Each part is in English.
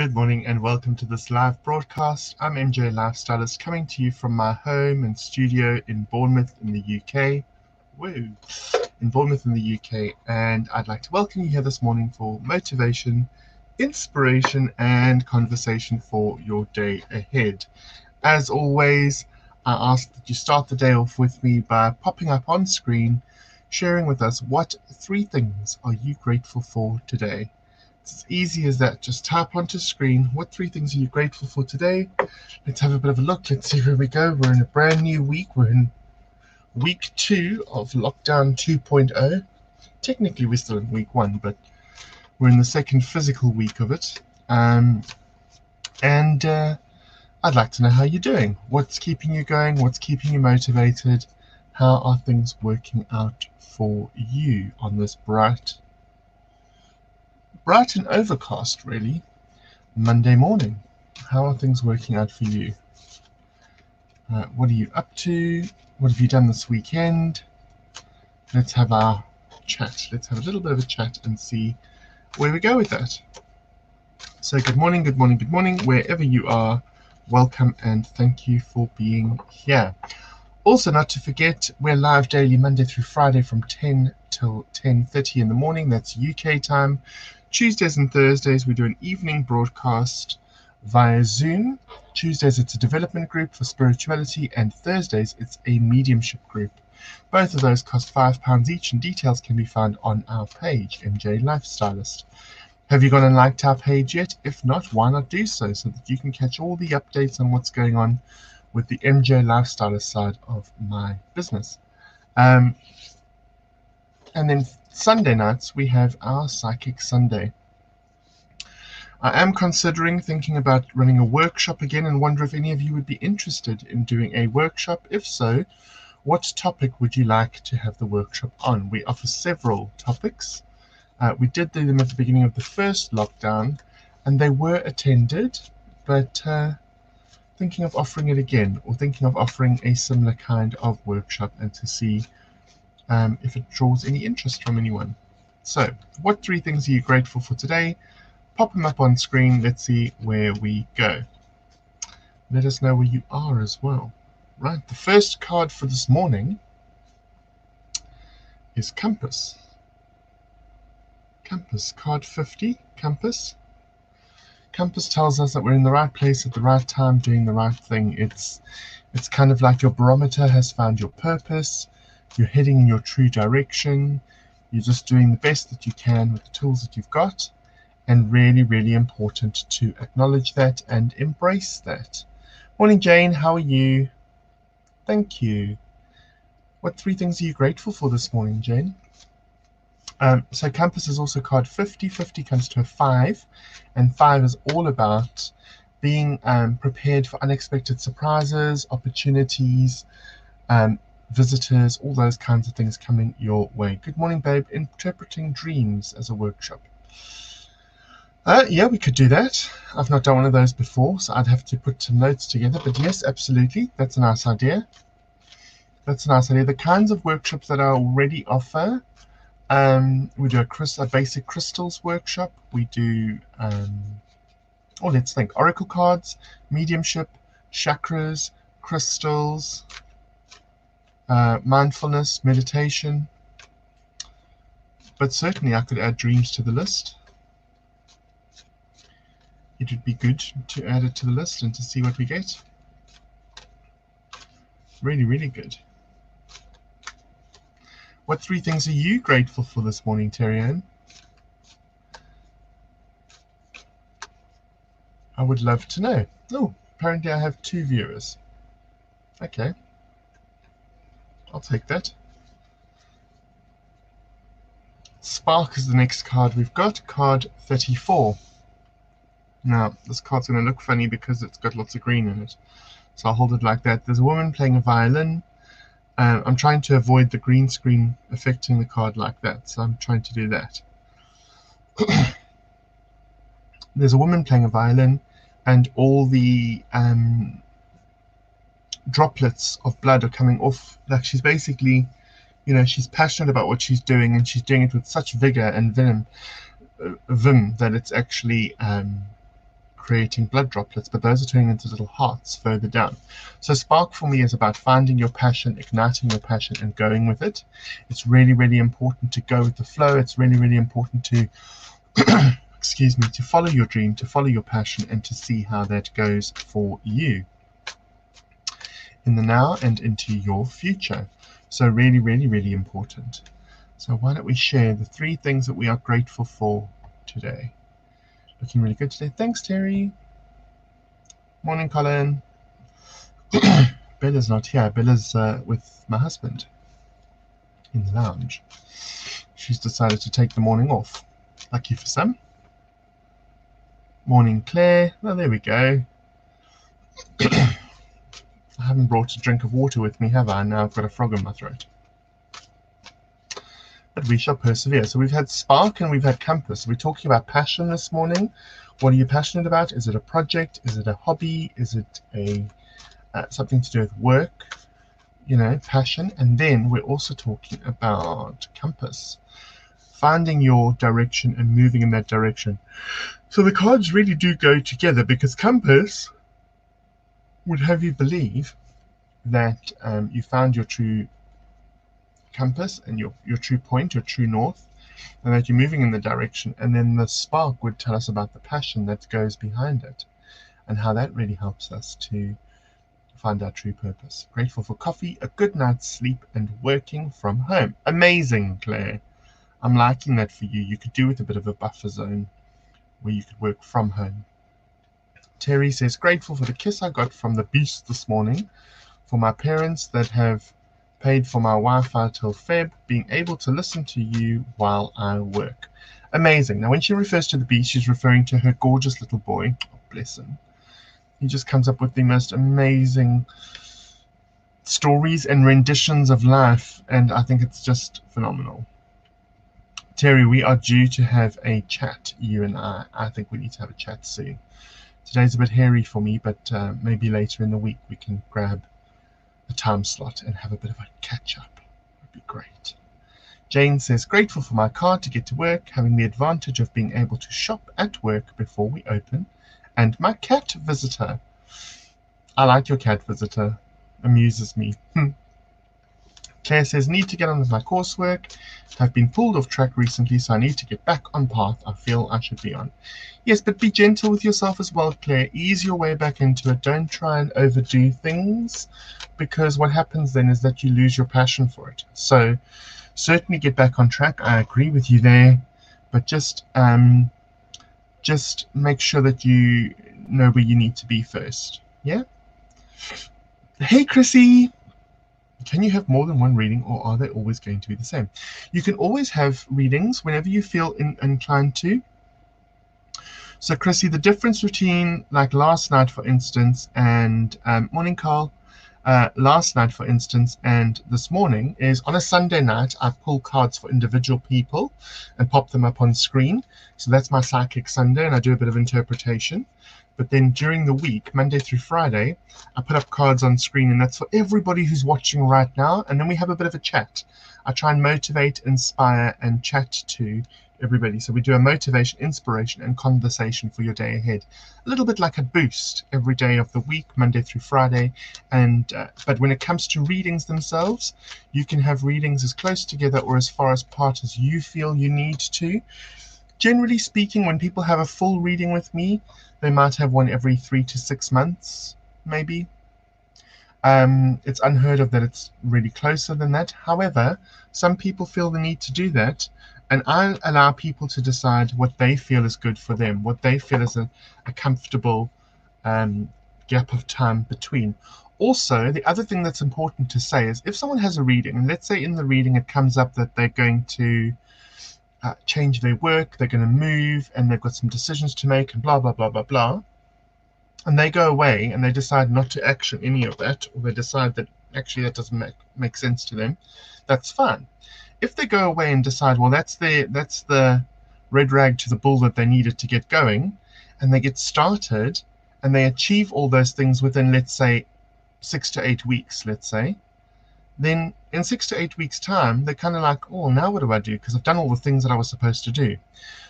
Good morning and welcome to this live broadcast. I'm MJ Lifestylist coming to you from my home and studio in Bournemouth in the UK. Woo! In Bournemouth in the UK, and I'd like to welcome you here this morning for motivation, inspiration, and conversation for your day ahead. As always, I ask that you start the day off with me by popping up on screen, sharing with us what 3 things are you grateful for today. It's as easy as that. Just type onto screen, what 3 things are you grateful for today? Let's have a bit of a look. Let's see where we go. We're in a brand new week. We're in week 2 of lockdown 2.0. Technically, we're still in week 1, but we're in the second physical week of it. I'd like to know how you're doing. What's keeping you going? What's keeping you motivated? How are things working out for you on this bright and overcast, really, Monday morning? How are things working out for you? What are you up to? What have you done this weekend? Let's have our chat. Let's have a little bit of a chat and see where we go with that. So good morning, good morning, good morning. Wherever you are, welcome and thank you for being here. Also, not to forget, we're live daily Monday through Friday from 10 till 10:30 in the morning. That's UK time. Tuesdays and Thursdays, we do an evening broadcast via Zoom. Tuesdays, it's a development group for spirituality, and Thursdays, it's a mediumship group. Both of those cost £5 each, and details can be found on our page, MJ Lifestylist. Have you gone and liked our page yet? If not, why not do so that you can catch all the updates on what's going on with the MJ Lifestylist side of my business. And then Sunday nights, we have our Psychic Sunday. I am thinking about running a workshop again, and wonder if any of you would be interested in doing a workshop. If so, what topic would you like to have the workshop on? We offer several topics. We did do them at the beginning of the first lockdown, and they were attended, but thinking of offering it again, or thinking of offering a similar kind of workshop, and to see if it draws any interest from anyone. So, what 3 things are you grateful for today? Pop them up on screen. Let's see where we go. Let us know where you are as well. Right, the first card for this morning is Compass. Compass, card 50, Compass. Compass tells us that we're in the right place at the right time, doing the right thing. It's kind of like your barometer has found your purpose. You're heading in your true direction. You're just doing the best that you can with the tools that you've got. And really, really important to acknowledge that and embrace that. Morning, Jane. How are you? Thank you. What 3 things are you grateful for this morning, Jane? So Compass is also card 50. 50 comes to a 5. And 5 is all about being prepared for unexpected surprises, opportunities, visitors, all those kinds of things coming your way. Good morning, babe. Interpreting dreams as a workshop. Yeah, we could do that. I've not done one of those before, so I'd have to put some notes together. But yes, absolutely. That's a nice idea. That's a nice idea. The kinds of workshops that I already offer, we do a basic crystals workshop. We do, let's think, oracle cards, mediumship, chakras, crystals, mindfulness, meditation. But certainly I could add dreams to the list. It would be good to add it to the list and to see what we get. Really, really good. What 3 things are you grateful for this morning, Terry Ann? I would love to know. Oh, apparently I have 2 viewers. Okay. I'll take that. Spark is the next card we've got, card 34. Now, this card's going to look funny because it's got lots of green in it. So I'll hold it like that. There's a woman playing a violin. I'm trying to avoid the green screen affecting the card like that. So I'm trying to do that. There's a woman playing a violin, and all the droplets of blood are coming off. Like, she's basically, she's passionate about what she's doing, and she's doing it with such vigor and vim that it's actually creating blood droplets, but those are turning into little hearts further down. So Spark for me is about finding your passion, igniting your passion, and going with it. It's really, really important to go with the flow. It's really, really important to excuse me, to follow your dream, to follow your passion, and to see how that goes for you in the now and into your future. So really, really, really important. So why don't we share the 3 things that we are grateful for today? Looking really good today. Thanks, Terry. Morning, Colin. Bella's not here. Bella's with my husband in the lounge. She's decided to take the morning off. Lucky for some. Morning, Claire. Oh, there we go. I haven't brought a drink of water with me, have I? Now I've got a frog in my throat. But we shall persevere. So we've had Spark and we've had Compass. We're talking about passion this morning. What are you passionate about? Is it a project? Is it a hobby? Is it a something to do with work? You know, passion. And then we're also talking about Compass. Finding your direction and moving in that direction. So the cards really do go together, because Compass would have you believe that you found your true compass and your true point, your true north, and that you're moving in the direction. And then the Spark would tell us about the passion that goes behind it and how that really helps us to find our true purpose. Grateful for coffee, a good night's sleep, and working from home. Amazing, Claire. I'm liking that for you. You could do with a bit of a buffer zone where you could work from home. Terry says, grateful for the kiss I got from the beast this morning, for my parents that have paid for my Wi-Fi till Feb, being able to listen to you while I work. Amazing. Now, when she refers to the beast, she's referring to her gorgeous little boy. Oh, bless him. He just comes up with the most amazing stories and renditions of life, and I think it's just phenomenal. Terry, we are due to have a chat, you and I. I think we need to have a chat soon. Today's a bit hairy for me, but maybe later in the week we can grab a time slot and have a bit of a catch-up. Would be great. Jane says, grateful for my car to get to work, having the advantage of being able to shop at work before we open, and my cat visitor. I like your cat visitor. Amuses me. Claire says, need to get on with my coursework. I've been pulled off track recently, so I need to get back on path I feel I should be on. Yes, but be gentle with yourself as well, Claire. Ease your way back into it. Don't try and overdo things, because what happens then is that you lose your passion for it. So certainly get back on track. I agree with you there, but just make sure that you know where you need to be first. Yeah? Hey, Chrissy. Can you have more than one reading, or are they always going to be the same? You can always have readings whenever you feel inclined to. So, Chrissy, the difference between like last night, for instance, and morning, Carl. Last night, for instance, and this morning is on a Sunday night, I pull cards for individual people and pop them up on screen. So that's my Psychic Sunday, and I do a bit of interpretation. But then during the week, Monday through Friday, I put up cards on screen, and that's for everybody who's watching right now. And then we have a bit of a chat. I try and motivate, inspire, and chat to everybody. So we do a motivation, inspiration, and conversation for your day ahead. A little bit like a boost every day of the week, Monday through Friday. And but when it comes to readings themselves, you can have readings as close together or as far apart as you feel you need to. Generally speaking, when people have a full reading with me, they might have one every 3 to 6 months, maybe. It's unheard of that it's really closer than that. However, some people feel the need to do that, and I allow people to decide what they feel is good for them, what they feel is a comfortable gap of time between. Also, the other thing that's important to say is if someone has a reading, and let's say in the reading it comes up that they're going to change their work, they're going to move, and they've got some decisions to make, and blah, blah, blah, blah, blah. And they go away and they decide not to action any of that, or they decide that actually that doesn't make sense to them, that's fine. If they go away and decide, well, that's the red rag to the bull that they needed to get going, and they get started and they achieve all those things within, let's say, 6 to 8 weeks, let's say, then in 6 to 8 weeks' time, they're kind of like, oh, now what do I do? Because I've done all the things that I was supposed to do.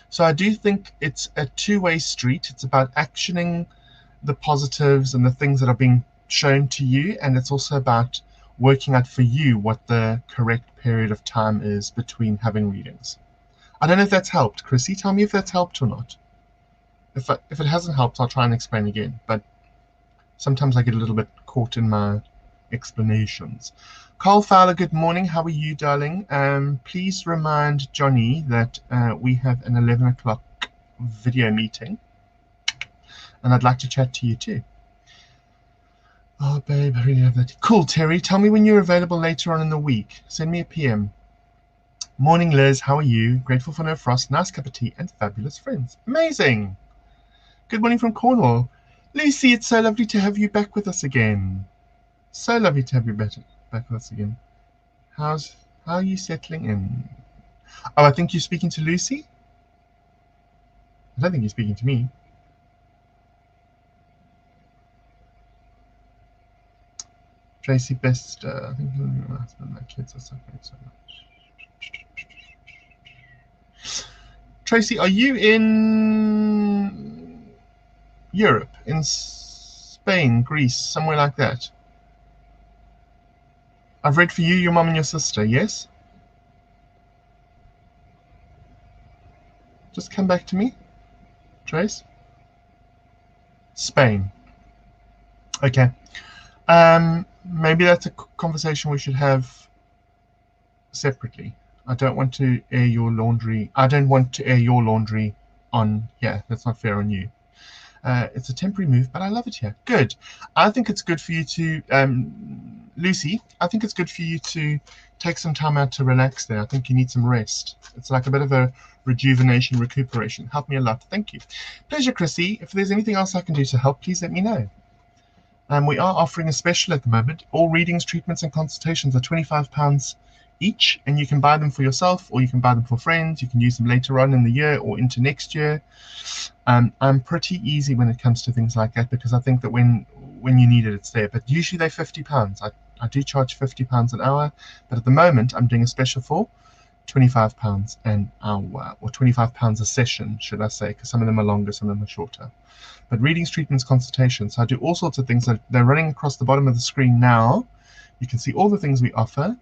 So I do think it's a two-way street. It's about actioning the positives and the things that are being shown to you, and it's also about working out for you what the correct period of time is between having readings. I don't know if that's helped. Chrissy, tell me if that's helped or not. If it hasn't helped, I'll try and explain again, but sometimes I get a little bit caught in my explanations. Carl Fowler, good morning. How are you, darling? Please remind Johnny that we have an 11 o'clock video meeting, and I'd like to chat to you too. Oh, babe, I really love that. Cool, Terry. Tell me when you're available later on in the week. Send me a PM. Morning, Liz. How are you? Grateful for no frost, nice cup of tea, and fabulous friends. Amazing. Good morning from Cornwall. Lucy, it's so lovely to have you back with us again. So lovely to have you back with us again. How are you settling in? Oh, I think you're speaking to Lucy? I don't think you're speaking to me. Tracy Best, I think my husband, my kids are suffering so much. Tracy, are you in Europe, in Spain, Greece, somewhere like that? I've read for you, your mum and your sister, yes? Just come back to me, Trace. Spain. Okay. Maybe that's a conversation we should have separately. I don't want to air your laundry. I don't want to air your laundry on here. That's not fair on you. It's a temporary move, but I love it here. Good. I think it's good for you to, Lucy, I think it's good for you to take some time out to relax there. I think you need some rest. It's like a bit of a rejuvenation, recuperation. Help me a lot. Thank you. Pleasure, Chrissy. If there's anything else I can do to help, please let me know. We are offering a special at the moment. All readings, treatments, and consultations are £25 each, and you can buy them for yourself or you can buy them for friends. You can use them later on in the year or into next year. I'm pretty easy when it comes to things like that because I think that when you need it, it's there. But usually they're £50. I do charge £50 an hour, but at the moment I'm doing a special for £25 an hour, or £25 a session, should I say, because some of them are longer, some of them are shorter. But readings, treatments, consultations. So I do all sorts of things. They're running across the bottom of the screen now. You can see all the things we offer,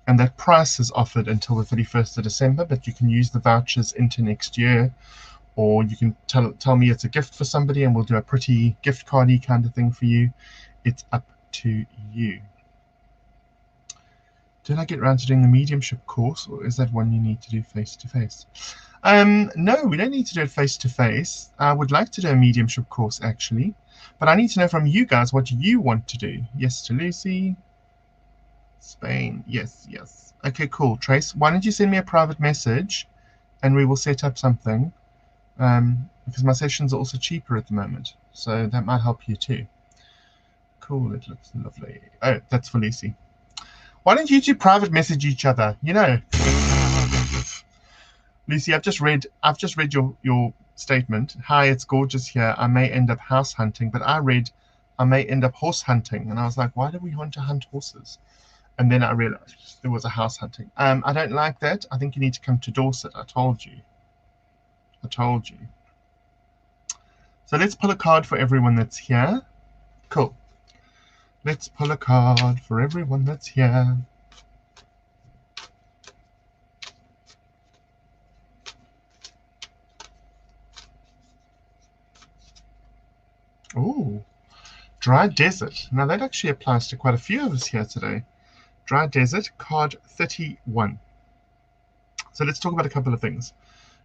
and that price is offered until the 31st of December, but you can use the vouchers into next year, or you can tell me it's a gift for somebody and we'll do a pretty gift cardy kind of thing for you. It's up to you. Did I get around to doing the mediumship course, or is that one you need to do face-to-face? No, we don't need to do it face-to-face. I would like to do a mediumship course, actually. But I need to know from you guys what you want to do. Yes to Lucy. Spain. Yes, yes. Okay, cool. Trace, why don't you send me a private message and we will set up something. Because my sessions are also cheaper at the moment. So that might help you too. Cool, it looks lovely. Oh, that's for Lucy. Why don't you two private message each other? You know. Lucy, I've just read your statement. Hi, it's gorgeous here. I may end up house hunting, but I read I may end up horse hunting, and I was like, why do we want to hunt horses? And then I realized there was a house hunting. I don't like that. I think you need to come to Dorset. I told you. So let's pull a card for everyone that's here. Cool. Let's pull a card for everyone that's here. Oh, Dry Desert. Now that actually applies to quite a few of us here today. Dry Desert, card 31. So let's talk about a couple of things.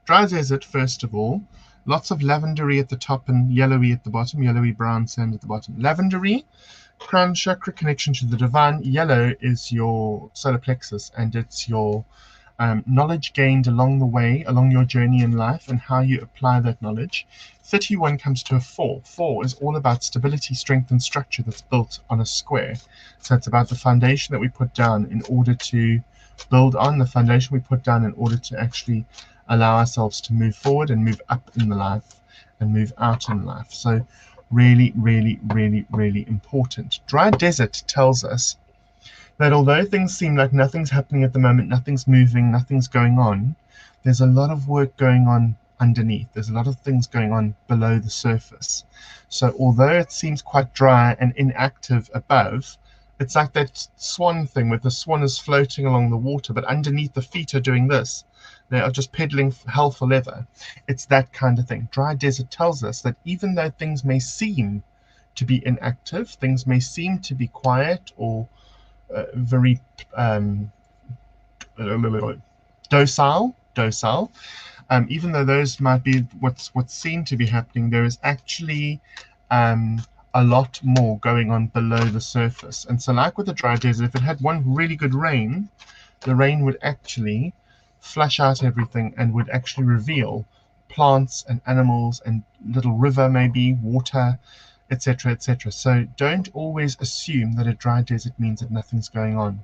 Dry Desert, first of all, lots of lavendery at the top and yellowy at the bottom, yellowy brown sand at the bottom. Lavendery, crown chakra, connection to the divine. Yellow is your solar plexus, and it's your knowledge gained along the way, along your journey in life, and how you apply that knowledge. 31 comes to a 4. 4 is all about stability, strength, and structure that's built on a square. So it's about the foundation that we put down in order to build on, the foundation we put down in order to actually allow ourselves to move forward and move up in the life and move out in life. So really, really, really, really important. Dry Desert tells us that although things seem like nothing's happening at the moment, nothing's moving, nothing's going on, there's a lot of work going on underneath. There's a lot of things going on below the surface. So although it seems quite dry and inactive above, it's like that swan thing where the swan is floating along the water, but underneath the feet are doing this. They are just pedaling hell for leather. It's that kind of thing. Dry desert tells us that even though things may seem to be inactive, things may seem to be quiet or very docile, even though those might be what's seen to be happening, there is actually a lot more going on below the surface. And so like with the dry desert, if it had one really good rain, the rain would actually flush out everything and would actually reveal plants and animals and little river, maybe water, etc., etc. So don't always assume that a dry desert means that nothing's going on.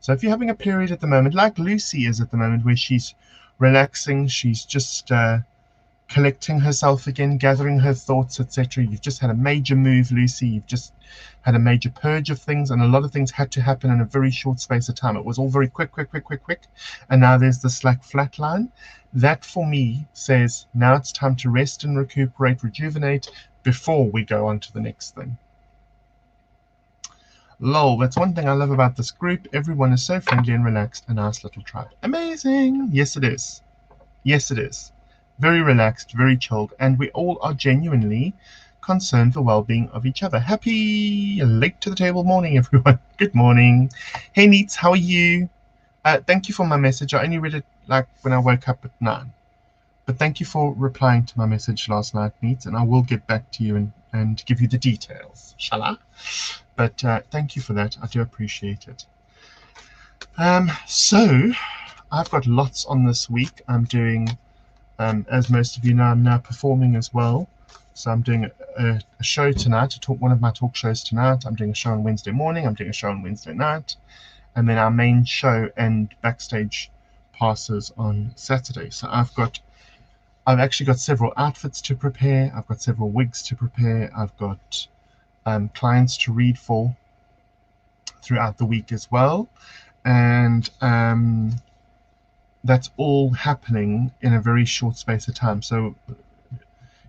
So if you're having a period at the moment, like Lucy is at the moment, where she's relaxing, she's just collecting herself again, gathering her thoughts, etc. You've just had a major move, Lucy. You've just had a major purge of things, and a lot of things had to happen in a very short space of time. It was all very quick, and now there's this like flat line. That for me says now it's time to rest and recuperate, rejuvenate before we go on to the next thing. Lol, that's one thing I love about this group. Everyone is so friendly and relaxed, a nice little tribe. Amazing. Yes, it is. Yes, it is. Very relaxed, very chilled, and we all are genuinely concerned for the well-being of each other. Happy late to the table morning, everyone. Good morning. Hey, Neats, how are you? Thank you for my message. I only read it like when I woke up at 9. But thank you for replying to my message last night, Neats, and I will get back to you and give you the details, shall I? But thank you for that. I do appreciate it. So I've got lots on this week. I'm doing, as most of you know, I'm now performing as well. So I'm doing a show tonight, one of my talk shows tonight. I'm doing a show on Wednesday morning. I'm doing a show on Wednesday night. And then our main show and backstage passes on Saturday. So I've actually got several outfits to prepare. I've got several wigs to prepare. I've got clients to read for throughout the week as well. And that's all happening in a very short space of time. So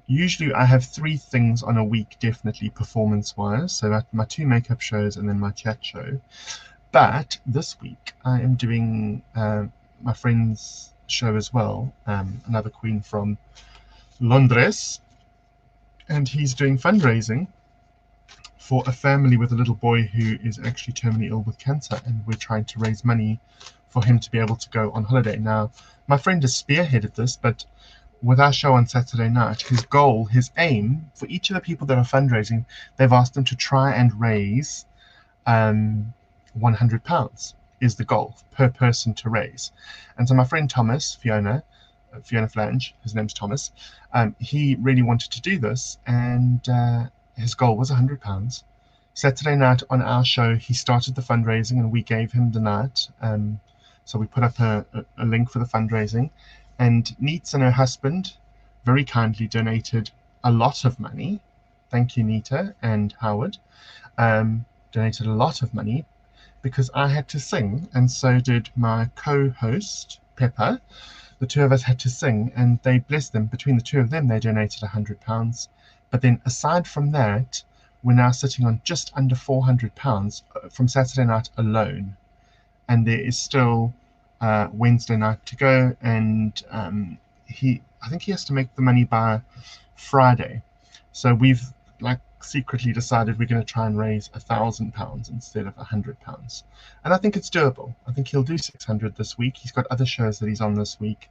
usually I have 3 things on a week, definitely performance-wise. So my 2 makeup shows and then my chat show. But this week I am doing my friend's show as well, another queen from Londres, and he's doing fundraising for a family with a little boy who is actually terminally ill with cancer, and we're trying to raise money for him to be able to go on holiday. Now, my friend has spearheaded this, but with our show on Saturday night, his goal, his aim for each of the people that are fundraising, they've asked them to try and raise £100 is the goal per person to raise. And so my friend Thomas, Fiona Flange, his name's Thomas, he really wanted to do this, and his goal was £100. Saturday night on our show, he started the fundraising and we gave him the night. So we put up a link for the fundraising, and Neets and her husband very kindly donated a lot of money. Thank you, Nita and Howard. Donated a lot of money because I had to sing, and so did my co-host, Pepper. The 2 of us had to sing, and they, bless them, between the 2 of them, they donated £100. But then aside from that, we're now sitting on just under £400 from Saturday night alone. And there is still Wednesday night to go, and I think he has to make the money by Friday. So we've secretly decided we're going to try and raise £1,000 instead of £100, and I think it's doable. I think he'll do 600 this week. He's got other shows that he's on this week,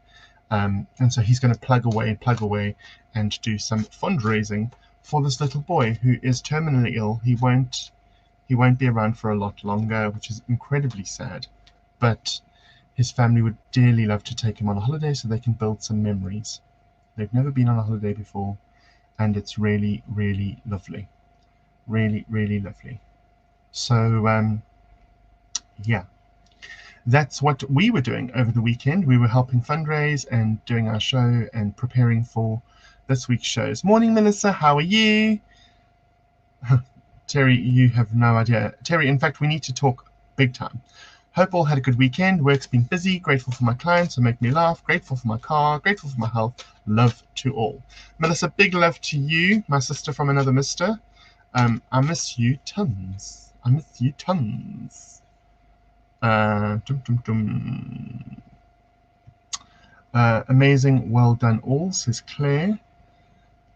and so he's going to plug away and do some fundraising for this little boy who is terminally ill. He won't be around for a lot longer, which is incredibly sad, but his family would dearly love to take him on a holiday so they can build some memories. They've never been on a holiday before, and it's really, really lovely. Really, really lovely. So, yeah. That's what we were doing over the weekend. We were helping fundraise and doing our show and preparing for this week's shows. Morning, Melissa. How are you? Terry, you have no idea. Terry, in fact, we need to talk big time. Hope all had a good weekend. Work's been busy. Grateful for my clients who make me laugh. Grateful for my car. Grateful for my health. Love to all. Melissa, big love to you, my sister from another mister. I miss you tons. I miss you tons. Amazing. Well done all, says Claire.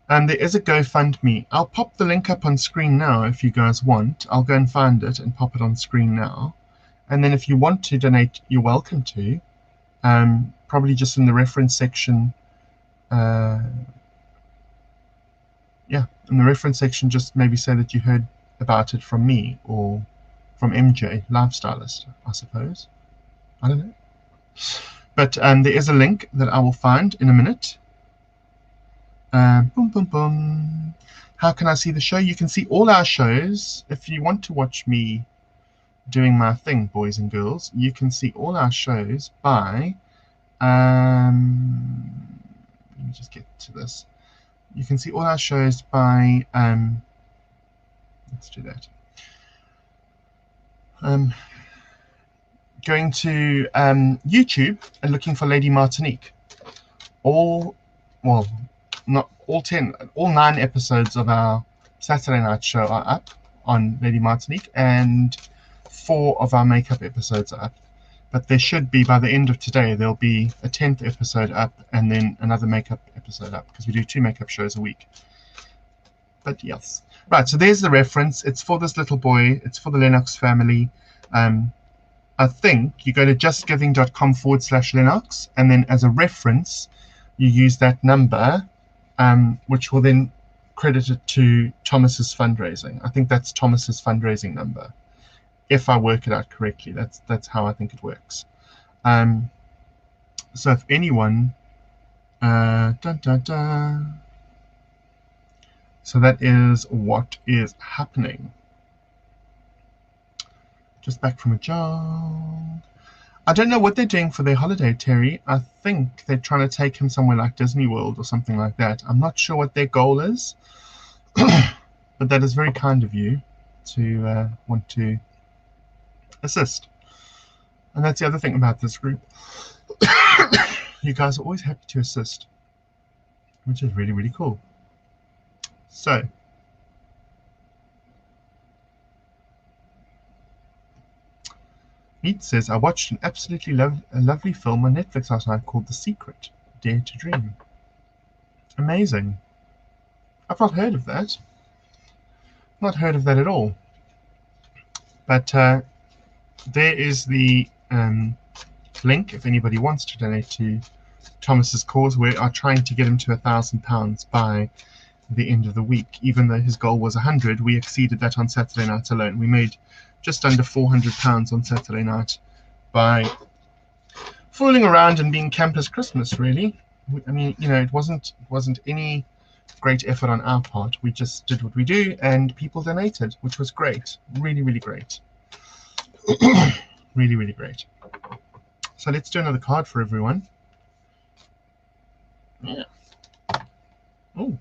And there is a GoFundMe. I'll pop the link up on screen now if you guys want. I'll go and find it and pop it on screen now. And then if you want to donate, you're welcome to. Probably just in the reference section. Yeah, in the reference section, just maybe say that you heard about it from me or from MJ, Lifestylist, I suppose. I don't know. But there is a link that I will find in a minute. Boom, boom, boom. How can I see the show? You can see all our shows. If you want to watch me doing my thing, boys and girls, you can see all our shows by... let me just get to this. You can see all our shows by... let's do that. Going to YouTube and looking for Lady Martinique. All 9 episodes of our Saturday night show are up on Lady Martinique, and 4 of our makeup episodes are up. But there should be, by the end of today, there'll be a 10th episode up and then another makeup episode up, because we do 2 makeup shows a week. But yes. Right, so there's the reference. It's for this little boy. It's for the Lennox family. I think you go to justgiving.com/Lennox, and then as a reference, you use that number, which will then credit it to Thomas's fundraising. I think that's Thomas's fundraising number, if I work it out correctly. That's how I think it works. So if anyone, so that is what is happening. Just back from a jog. I don't know what they're doing for their holiday, Terry. I think they're trying to take him somewhere like Disney World or something like that. I'm not sure what their goal is, but that is very kind of you to want to assist. And that's the other thing about this group. You guys are always happy to assist, which is really, really cool. So, Meat says, I watched an absolutely lovely film on Netflix last night called The Secret, Dare to Dream. Amazing. I've not heard of that. Not heard of that at all. But there is the link if anybody wants to donate to Thomas's cause. We are trying to get him to £1,000 by the end of the week. Even though his goal was 100, we exceeded that on Saturday night alone. We made just under £400 on Saturday night by fooling around and being campus Christmas, really. I mean, you know, it wasn't any great effort on our part. We just did what we do, and people donated, which was great. Really, really great. Really, really great. So let's do another card for everyone. Yeah. Oh.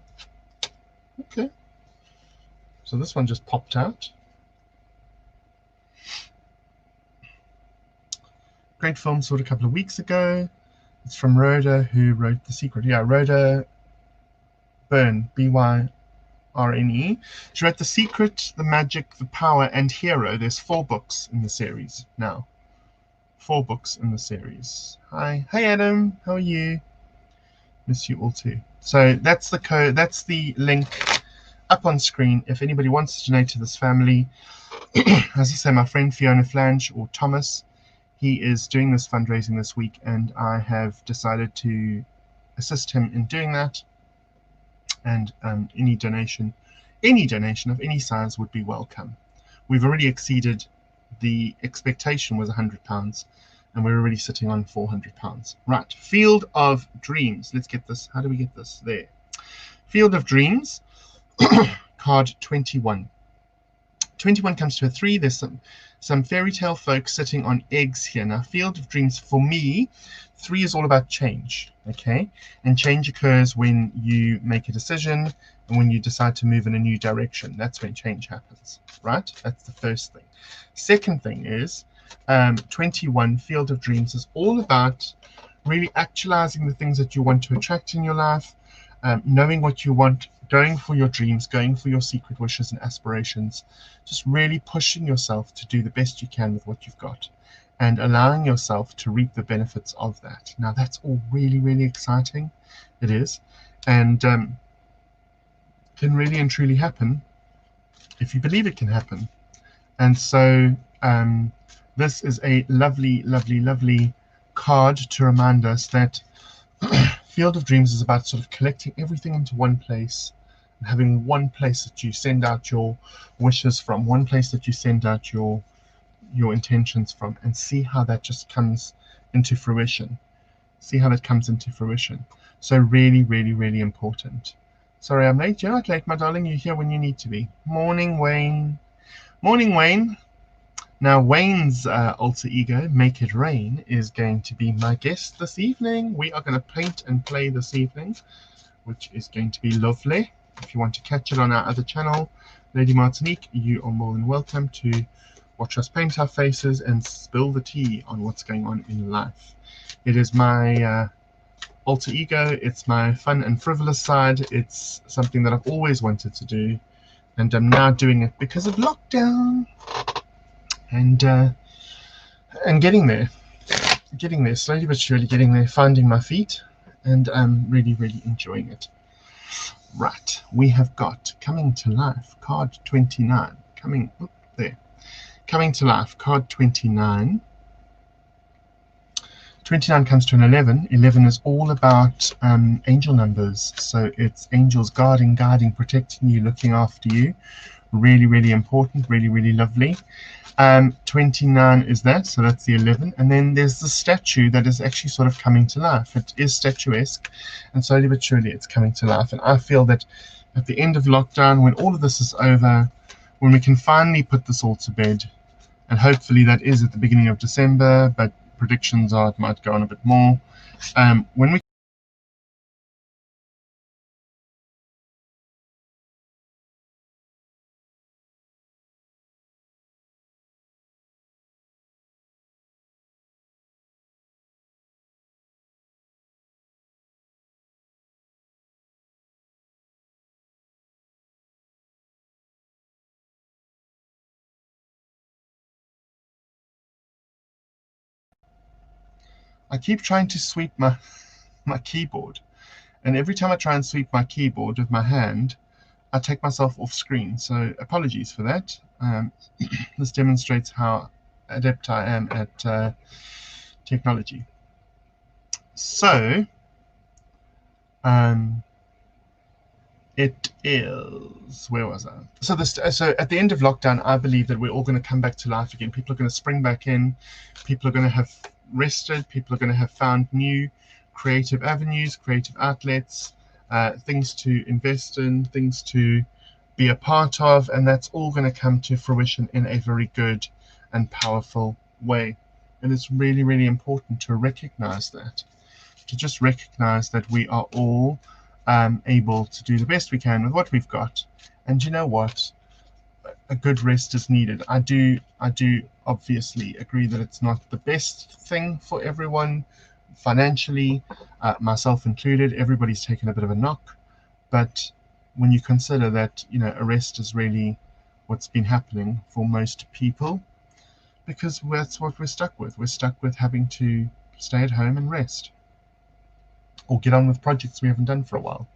Okay. So this one just popped out. Great film, saw it a couple of weeks ago. It's from Rhoda, who wrote The Secret. Yeah, Rhoda Byrne, B-Y-R-N-E. She wrote The Secret, The Magic, The Power, and Hero. There's 4 books in the series now. 4 books in the series. Hi. Hey, Adam. How are you? Miss you all too. So that's the code. That's the link up on screen. If anybody wants to donate to this family, as I say, my friend Fiona Flange or Thomas, he is doing this fundraising this week, and I have decided to assist him in doing that. And any donation of any size would be welcome. We've already exceeded the expectation was £100, and we're already sitting on £400. Right, Field of Dreams. Let's get this. How do we get this? There. Field of Dreams, card 21. 21 comes to a 3. There's some fairy tale folk sitting on eggs here. Now, Field of Dreams, for me, 3 is all about change, okay? And change occurs when you make a decision and when you decide to move in a new direction. That's when change happens, right? That's the first thing. Second thing is 21, Field of Dreams, is all about really actualizing the things that you want to attract in your life, knowing what you want, going for your dreams, going for your secret wishes and aspirations, just really pushing yourself to do the best you can with what you've got and allowing yourself to reap the benefits of that. Now, that's all really, really exciting. It is. And can really and truly happen if you believe it can happen. And so this is a lovely, lovely, lovely card to remind us that Field of Dreams is about sort of collecting everything into one place and having one place that you send out your wishes from, one place that you send out your intentions from, and see how that just comes into fruition. See how that comes into fruition. So really, really, really important. Sorry, I'm late. You're not late, my darling. You're here when you need to be. Morning, Wayne. Morning, Wayne. Now, Wayne's alter ego, Make It Rain, is going to be my guest this evening. We are going to paint and play this evening, which is going to be lovely. If you want to catch it on our other channel, Lady Martinique, you are more than welcome to watch us paint our faces and spill the tea on what's going on in life. It is my alter ego. It's my fun and frivolous side. It's something that I've always wanted to do, and I'm now doing it because of lockdown. And getting there, slowly but surely getting there, finding my feet, and I'm really, really enjoying it. Right, we have got Coming to Life, card 29. Coming to Life, card 29. 29 comes to an 11. 11 is all about angel numbers. So it's angels guarding, protecting you, looking after you. Really, really important, really, really lovely. 29 is that, so that's the 11. And then there's the statue that is actually sort of coming to life. It is statuesque, and slowly but surely it's coming to life. And I feel that at the end of lockdown, when all of this is over, when we can finally put this all to bed, and hopefully that is at the beginning of December, but predictions are it might go on a bit more. When we I keep trying to sweep my keyboard, and every time I try and sweep my keyboard with my hand, I take myself off screen. So apologies for that. This demonstrates how adept I am at technology. So it is, where was I? So at the end of lockdown, I believe that we're all going to come back to life again. People are going to spring back in. People are going to have rested. People are going to have found new creative avenues, creative outlets, things to invest in, things to be a part of, and that's all going to come to fruition in a very good and powerful way. And it's really, really important to recognize that, to just recognize that we are all able to do the best we can with what we've got. And you know what? A good rest is needed. I do obviously agree that it's not the best thing for everyone financially, myself included. Everybody's taken a bit of a knock, but when you consider that, you know, a rest is really what's been happening for most people, because that's what we're stuck with. We're stuck with having to stay at home and rest, or get on with projects we haven't done for a while.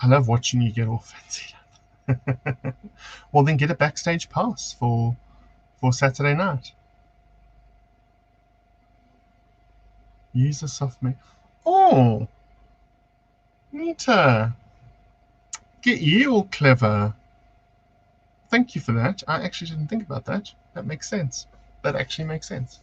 I love watching you get all fancy. Well, then get a backstage pass for Saturday night. Use a soft make. Oh, Nita, get you all clever. Thank you for that. I actually didn't think about that. That makes sense. That actually makes sense.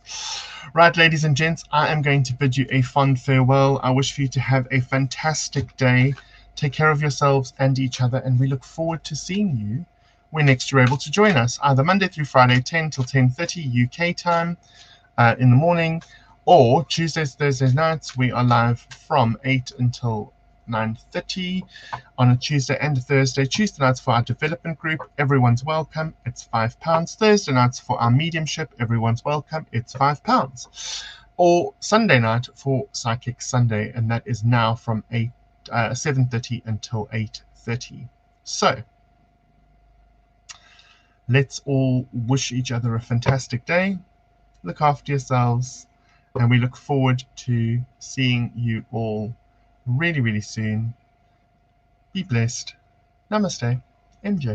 Right, ladies and gents, I am going to bid you a fond farewell. I wish for you to have a fantastic day. Take care of yourselves and each other, and we look forward to seeing you when next you're able to join us, either Monday through Friday, 10 till 10:30 UK time in the morning, or Tuesdays, Thursdays nights. We are live from 8 until 9:30 on a Tuesday and a Thursday. Tuesday nights for our development group, everyone's welcome, it's £5. Thursday nights for our mediumship, everyone's welcome, it's £5. Or Sunday night for Psychic Sunday, and that is now from 7:30 until 8:30. So let's all wish each other a fantastic day. Look after yourselves, and we look forward to seeing you all really, really soon. Be blessed. Namaste. MJ.